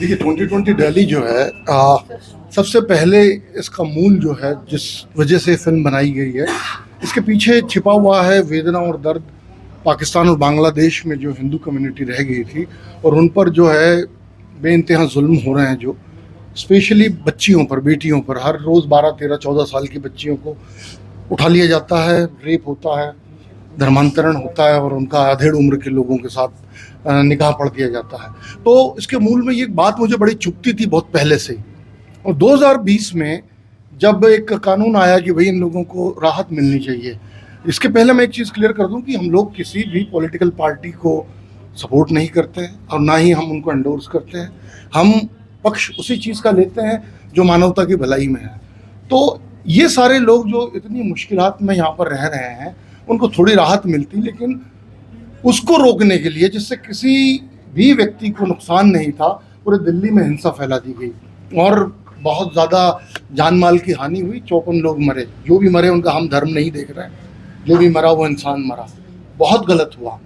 देखिए 2020 दिल्ली जो है सबसे पहले इसका मूल जो है जिस वजह से फिल्म बनाई गई है, इसके पीछे छिपा हुआ है वेदना और दर्द पाकिस्तान और बांग्लादेश में जो हिंदू कम्युनिटी रह गई थी और उन पर जो है बेइंतहा जुल्म हो रहे हैं, जो स्पेशली बच्चियों पर, बेटियों पर हर रोज़ 12, 13, 14 साल की बच्चियों को उठा लिया जाता है, रेप होता है, धर्मांतरण होता है और उनका अधेड़ उम्र के लोगों के साथ निकाह पढ़ दिया जाता है। तो इसके मूल में ये बात मुझे बड़ी चुभती थी बहुत पहले से ही। और 2020 में जब एक कानून आया कि भाई इन लोगों को राहत मिलनी चाहिए, इसके पहले मैं एक चीज़ क्लियर कर दूं कि हम लोग किसी भी पॉलिटिकल पार्टी को सपोर्ट नहीं करते हैं और ना ही हम उनको एंडोर्स करते हैं। हम पक्ष उसी चीज़ का लेते हैं जो मानवता की भलाई में है। तो ये सारे लोग जो इतनी मुश्किलात में यहाँ पर रह रहे हैं, उनको थोड़ी राहत मिलती, लेकिन उसको रोकने के लिए, जिससे किसी भी व्यक्ति को नुकसान नहीं था, पूरे दिल्ली में हिंसा फैला दी गई और बहुत ज़्यादा जान माल की हानि हुई। 54 लोग मरे। जो भी मरे उनका हम धर्म नहीं देख रहे हैं, जो भी मरा वो इंसान मरा, बहुत गलत हुआ।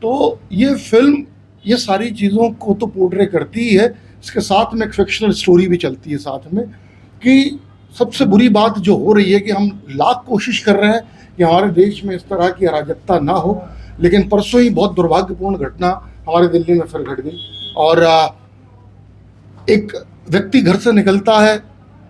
तो ये फिल्म ये सारी चीज़ों को तो पोर्ट्रे करती ही है, इसके साथ में एक फिक्शनल स्टोरी भी चलती है साथ में, कि सबसे बुरी बात जो हो रही है कि हम लाख कोशिश कर रहे हैं कि हमारे देश में इस तरह की अराजकता ना हो, लेकिन परसों ही बहुत दुर्भाग्यपूर्ण घटना हमारे दिल्ली में फिर घट गई। और एक व्यक्ति घर से निकलता है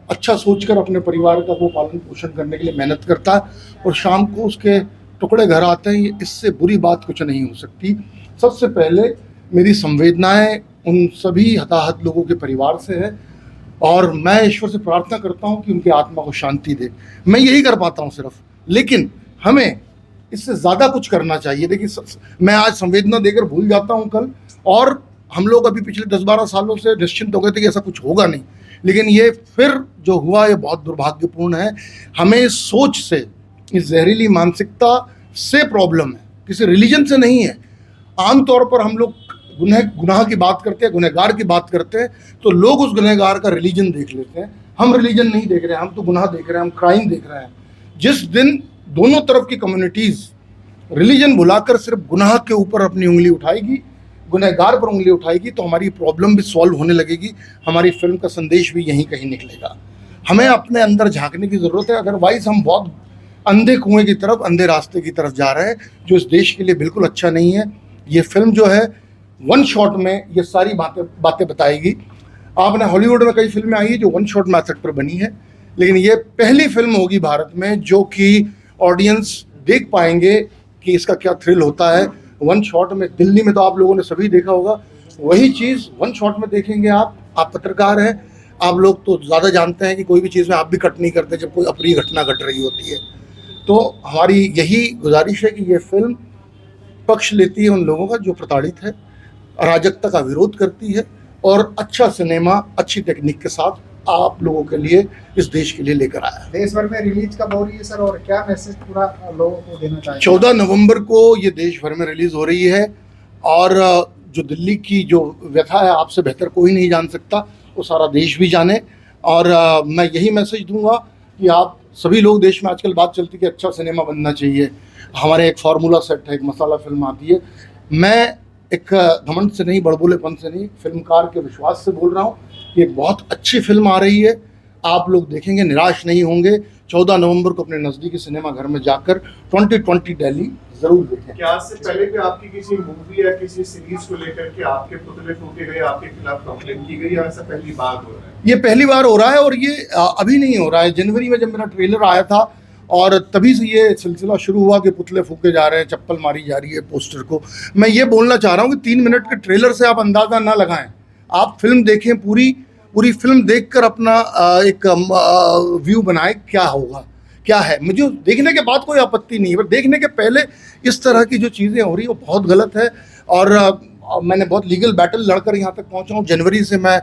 अच्छा सोचकर, अपने परिवार का वो पालन पोषण करने के लिए मेहनत करता है, और शाम को उसके टुकड़े घर आते हैं। इससे बुरी बात कुछ नहीं हो सकती। सबसे पहले मेरी संवेदनाएं उन सभी हताहत लोगों के परिवार से है और मैं ईश्वर से प्रार्थना करता हूं कि उनकी आत्मा को शांति दे। मैं यही कर पाता हूं सिर्फ, लेकिन हमें इससे ज़्यादा कुछ करना चाहिए। देखिए, मैं आज संवेदना देकर भूल जाता हूं कल, और हम लोग अभी पिछले 10-12 सालों से निश्चिंत हो गए थे कि ऐसा कुछ होगा नहीं, लेकिन ये फिर जो हुआ ये बहुत दुर्भाग्यपूर्ण है। हमें इस सोच से, इस जहरीली मानसिकता से प्रॉब्लम है, किसी रिलीजन से नहीं है। आमतौर पर हम लोग गुनाह की बात करते हैं, गुनहगार की बात करते हैं, तो लोग उस गुनहगार का रिलीजन देख लेते हैं। हम रिलीजन नहीं देख रहे हैं, हम तो गुनाह देख रहे हैं, हम क्राइम देख रहे हैं। जिस दिन दोनों तरफ की कम्युनिटीज़ रिलीजन भुलाकर सिर्फ गुनाह के ऊपर अपनी उंगली उठाएगी, गुनहगार पर उंगली उठाएगी, तो हमारी प्रॉब्लम भी सॉल्व होने लगेगी। हमारी फिल्म का संदेश भी यहीं कहीं निकलेगा। हमें अपने अंदर झांकने की ज़रूरत है, अदरवाइज हम बहुत अंधे कुएं की तरफ, अंधे रास्ते की तरफ जा रहे हैं, जो इस देश के लिए बिल्कुल अच्छा नहीं है। ये फिल्म जो है वन शॉट में ये सारी बातें बताएगी। आपने हॉलीवुड में कई फिल्में आई है जो वन शॉट मैथड पर बनी है, लेकिन ये पहली फिल्म होगी भारत में जो कि ऑडियंस देख पाएंगे कि इसका क्या थ्रिल होता है वन शॉट में। दिल्ली में तो आप लोगों ने सभी देखा होगा, वही चीज़ वन शॉट में देखेंगे। आप पत्रकार हैं, आप लोग तो ज़्यादा जानते हैं कि कोई भी चीज़ में आप भी कट नहीं करते जब कोई अप्रिय घटना घट रही होती है। तो हमारी यही गुजारिश है कि ये फिल्म पक्ष लेती है उन लोगों का जो प्रताड़ित है, अराजकता का विरोध करती है, और अच्छा सिनेमा अच्छी टेक्निक के साथ आप लोगों के लिए, इस देश के लिए लेकर आया है। देश भर में रिलीज कब हो रही है सर, और क्या मैसेज पूरा लोगों को देना चाहिए? 14 नवंबर को ये देश भर में रिलीज हो रही है, और जो दिल्ली की जो व्यथा है आपसे बेहतर कोई नहीं जान सकता, वो सारा देश भी जाने। और मैं यही मैसेज दूंगा कि आप सभी लोग, देश में आजकल बात चलती है कि अच्छा सिनेमा बनना चाहिए, हमारे एक फार्मूला सेट है, एक मसाला फिल्म आती है। मैं एक घमंड से नहीं, बड़बोलेपन से नहीं, फिल्मकार के विश्वास से बोल रहा हूँ कि एक बहुत अच्छी फिल्म आ रही है। आप लोग देखेंगे, निराश नहीं होंगे। 14 नवंबर को अपने नज़दीकी सिनेमा घर में जाकर 2020 दिल्ली जरूर देखें। क्या इससे पहले भी आपकी किसी मूवी या किसी सीरीज को लेकर के आपके पुतले फूके गए, आपके खिलाफ कंप्लेन की गई, या ऐसा पहली बार हो रहा है? ये पहली बार हो रहा है, और ये अभी नहीं हो रहा है। जनवरी में जब मेरा ट्रेलर आया था, और तभी से ये सिलसिला शुरू हुआ कि पुतले फूके जा रहे हैं, चप्पल मारी जा रही है पोस्टर को। मैं ये बोलना चाह रहा हूँ कि 3 मिनट के ट्रेलर से आप अंदाज़ा ना लगाएं। आप फिल्म देखें, पूरी फिल्म देखकर अपना एक व्यू बनाएं, क्या होगा, क्या है। मुझे देखने के बाद कोई आपत्ति नहीं है, पर देखने के पहले इस तरह की जो चीज़ें हो रही है वो बहुत गलत है। और मैंने बहुत लीगल बैटल लड़कर यहाँ तक पहुँचा हूँ। जनवरी से मैं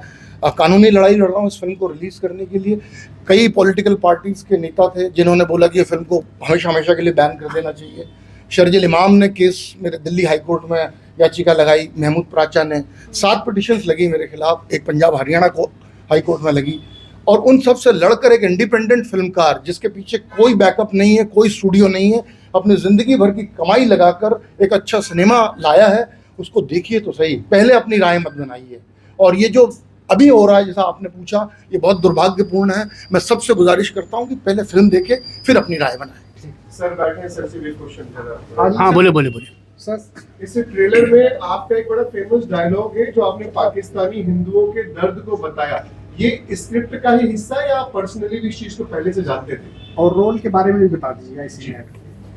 कानूनी लड़ाई लड़ रहा हूँ इस फिल्म को रिलीज़ करने के लिए। कई पॉलिटिकल पार्टीज़ के नेता थे जिन्होंने बोला कि ये फिल्म को हमेशा के लिए बैन कर देना चाहिए। शर्जिल इमाम ने केस मेरे दिल्ली हाई कोर्ट में याचिका लगाई, महमूद प्राचा ने, 7 पिटिशन्स लगी मेरे खिलाफ, एक पंजाब हरियाणा को हाई कोर्ट में लगी। और उन सब से लड़कर एक इंडिपेंडेंट फिल्मकार, जिसके पीछे कोई बैकअप नहीं है, कोई स्टूडियो नहीं है, अपनी ज़िंदगी भर की कमाई लगाकर एक अच्छा सिनेमा लाया है, उसको देखिए तो सही, पहले अपनी राय मत बनाइए। और ये जो अभी हो रहा है जैसा आपने पूछा, ये बहुत दुर्भाग्यपूर्ण है। मैं सबसे गुजारिश करता हूँ कि पहले फिल्म देखे फिर अपनी राय बनाए। सर बैठे हैं, सर से भी क्वेश्चन कर हाँ जी, हाँ सर। बोले। सर इस ट्रेलर में आपका एक बड़ा फेमस डायलॉग है जो आपने पाकिस्तानी हिंदुओं के दर्द को बताया, ये स्क्रिप्ट का ही हिस्सा है या आप पर्सनली भी इस चीज को पहले से जानते थे? और रोल के बारे में भी बता दीजिएगा इसी में।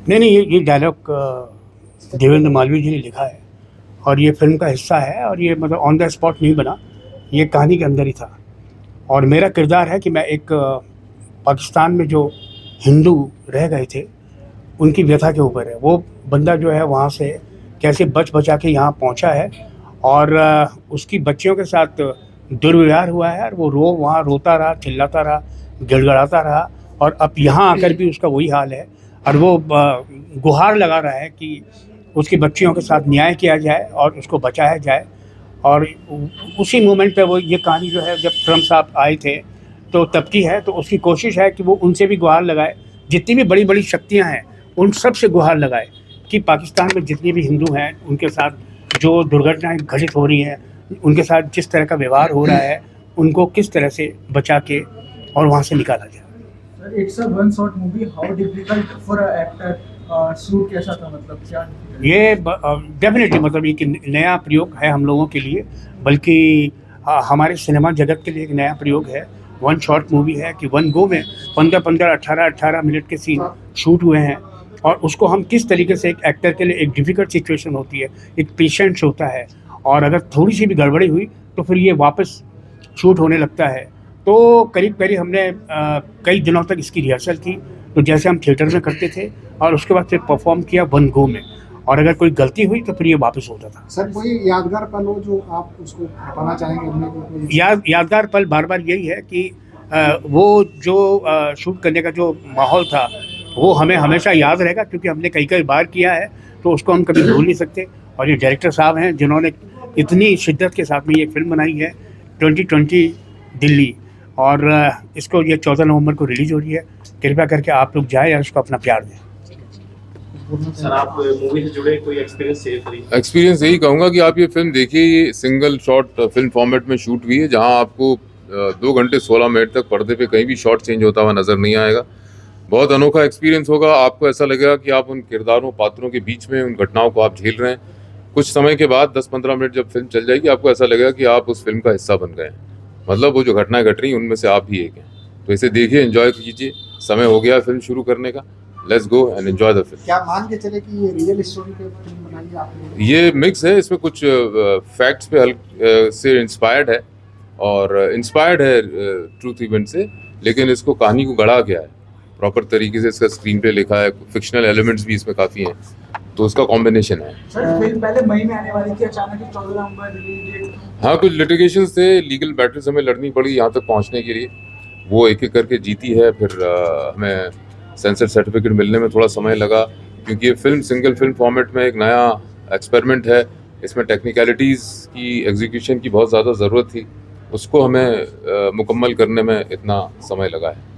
नहीं, ये डायलॉग देवेंद्र मालवीय जी ने लिखा है और ये फिल्म का हिस्सा है और ये मतलब ऑन द स्पॉट नहीं बना, ये कहानी के अंदर ही था। और मेरा किरदार है कि मैं एक पाकिस्तान में जो हिंदू रह गए थे उनकी व्यथा के ऊपर है। वो बंदा जो है वहाँ से कैसे बचा के यहाँ पहुँचा है और उसकी बच्चियों के साथ दुर्व्यवहार हुआ है और वो वहाँ रोता रहा, चिल्लाता रहा, गिड़गिड़ाता रहा और अब यहाँ आकर भी उसका वही हाल है और वो गुहार लगा रहा है कि उसकी बच्चियों के साथ न्याय किया जाए और उसको बचाया जाए। और उसी मोमेंट पे वो ये कहानी जो है, जब ट्रम्प साहब आए थे तो तब की है, तो उसकी कोशिश है कि वो उनसे भी गुहार लगाए, जितनी भी बड़ी बड़ी शक्तियाँ हैं उन सब से गुहार लगाए कि पाकिस्तान में जितने भी हिंदू हैं उनके साथ जो दुर्घटनाएं घटित हो रही हैं, उनके साथ जिस तरह का व्यवहार हो रहा है, उनको किस तरह से बचा के और वहाँ से निकाला जाए। It's a one shot movie. How difficult for an actor shoot कैसा था, मतलब क्या? ये डेफिनेटली मतलब एक नया प्रयोग है हम लोगों के लिए, बल्कि हमारे सिनेमा जगत के लिए एक नया प्रयोग है। वन शॉट मूवी है कि वन गो में 15-15, 18-18 मिनट के सीन शूट हुए हैं और उसको हम किस तरीके से, एक एक्टर के लिए एक डिफ़िकल्ट सिचुएशन होती है, एक पेशेंस होता है और अगर थोड़ी सी भी गड़बड़ी हुई तो फिर ये वापस शूट होने लगता है। तो करीब हमने कई दिनों तक इसकी रिहर्सल की, तो जैसे हम थिएटर में करते थे और उसके बाद फिर परफॉर्म किया वन गो में, और अगर कोई गलती हुई तो फिर ये वापस होता था। सर कोई यादगार पल हो जो आप उसको बताना चाहेंगे अपने को? यादगार पल बार यही है कि वो जो शूट करने का जो माहौल था वो हमें हमेशा याद रहेगा, क्योंकि हमने कई बार किया है तो उसको हम कभी भूल नहीं सकते। और ये डायरेक्टर साहब हैं जिन्होंने इतनी शिद्दत के साथ में ये फिल्म बनाई है 2020 दिल्ली, और इसको ये 14 नवंबर को रिलीज हो रही है। कृपया करके आप लोग जाएं और उसको अपना प्यार दें। सर आप मूवी से जुड़े कोई एक्सपीरियंस शेयर करिए। एक्सपीरियंस यही कहूँगा कि आप ये फिल्म देखिए, ये सिंगल शॉट फिल्म फॉर्मेट में शूट हुई है, जहां आपको 2 घंटे 16 मिनट तक पर्दे पे कहीं भी शॉट चेंज होता हुआ नज़र नहीं आएगा। बहुत अनोखा एक्सपीरियंस होगा। आपको ऐसा लगेगा कि आप उन किरदारों, पात्रों के बीच में उन घटनाओं को आप झेल रहे हैं। कुछ समय के बाद 10-15 मिनट जब फिल्म चल जाएगी, आपको ऐसा लगेगा कि आप उस फिल्म का हिस्सा बन गए हैं। मतलब वो जो घटनाएं घट रही हैं उनमें से आप भी एक हैं। तो इसे देखिए, एंजॉय कीजिए। समय हो गया फिल्म शुरू करने का। Let's go and enjoy the film. क्या मान के चले कि ये रियल स्टोरी पे फिल्म बनाई है आपने? ये मिक्स है, इसमें कुछ फैक्ट्स पे से इंस्पायर्ड है और इंस्पायर्ड है ट्रूथ इवेंट से, लेकिन इसको कहानी को गढ़ा गया है प्रॉपर तरीके से। इसका स्क्रीन पे लिखा है, फिक्शनल एलिमेंट्स भी इसमें काफ़ी हैं, तो उसका कॉम्बिनेशन है। सर फिल्म पहले मई में आने वाली थी, अचानक ही 14 नवंबर रिलीज डेट। हाँ, कुछ लिटिगेशंस थे, लीगल बैटल्स हमें लड़नी पड़ी यहाँ तक पहुँचने के लिए। वो एक एक करके जीती है। फिर हमें सेंसर सर्टिफिकेट मिलने में थोड़ा समय लगा, क्योंकि ये फिल्म सिंगल फिल्म फॉर्मेट में एक नया एक्सपेरिमेंट है। इसमें टेक्निकलिटीज़ की, एग्जीक्यूशन की बहुत ज़्यादा ज़रूरत थी, उसको हमें मुकम्मल करने में इतना समय लगा है।